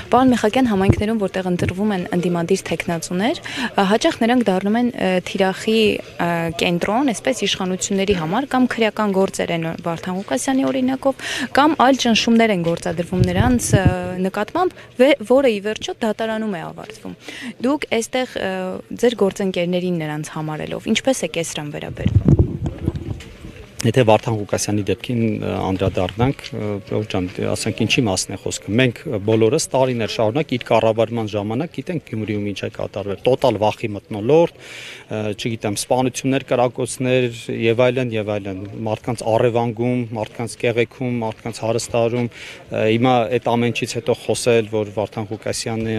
Պարոն Միխակյան, համայնքներում, որտեղ ընտրվում են ընդդիմադիր թեկնածուներ, հաճախ նրանք դառնում են թիրախի կենտրոն, այսպես իշխանությունների համար, կամ քրեական գործեր են Վարդան Ղուկասյանի օրինակով, կամ այլ ճնշումներ են գործադրվում նրանց նկատմամբ, որը ի վերջո դատարանում է ավարտվում։ Դուք այստեղ ձեր գործընկերներին նրանց համարելով, ինչպես եք սրան վերաբերվում։ Եթե Վարդան Ղուկասյանի դեպքին անդրադառնանք, ասենք ինչի մասն է խոսքը։ Մենք բոլորս տարիներ շարունակ իր կառավարման ժամանակ գիտենք Գյումրիում ինչ է կատարվել, տոտալ վախի մթնոլորտ, չգիտեմ, սպանություններ, կրակոցներ եւ այլն, մարդկանց առևանգում, մարդկանց կեղեքում, մարդկանց հարստարում, հիմա այդ ամենից հետո խոսել, որ Վարդան Ղուկասյանը,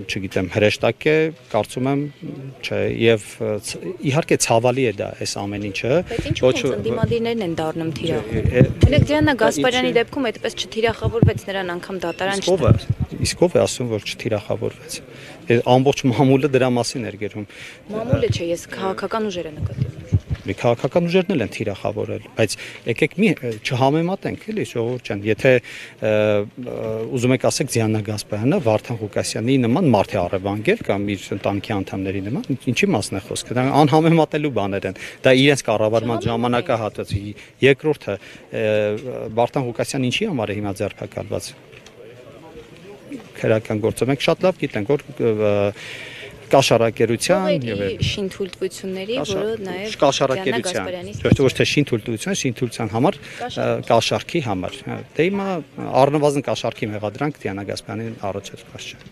չգիտեմ, հրեշտակ է, կարծում եմ, չէ, եւ իհարկե ցավալի է դա այս ամեն ինչը, ոչ ընդդիմադիրներն են դառնում թիրախ։ Մենակ Դիանա Գասպարյանի դեպքում այդպես չթիրախավորվեց, նրան անգամ դատարան չտավ։ Իսկ ով է ասում, որ չթիրախավորվեց։ Ամբողջ մամուլը դրա մասին էր գրում։ Մամուլը չէ, ես քաղաքական ուժերը նկատի ունեմ։ Քաղաքական ուժերն էլ են թիրախավորել, բայց եկեք մի չհամեմատենք, էլի ժողովուրդ ջան, եթե ուզում եք ասեք Դիանա Գասպարյանը Վարդան Ղուկասյանի նման մարդ է առևանգել կամ իր ընտանիքի անդամների նման, ինչի մասն է խոսքը, դա անհամեմատելու բաներ են, դա իրենց կառավարման ժամանակահատված, երկրորդը Վարդան Ղուկասյանը ինչի համար է հիմա ձերբակալված, քրեական գործով մենք շատ լավ գիտենք, որ կաշառակերության եւ շինթույլտվությունների, որը նաեւ կաշառակերության, ոչ թե շինթույլտության համար կաշառքի համար։ Դե հիմա առնվազն կաշառքի մեղադրանք Դիանա Գասպարյանին առաջարկված չէ։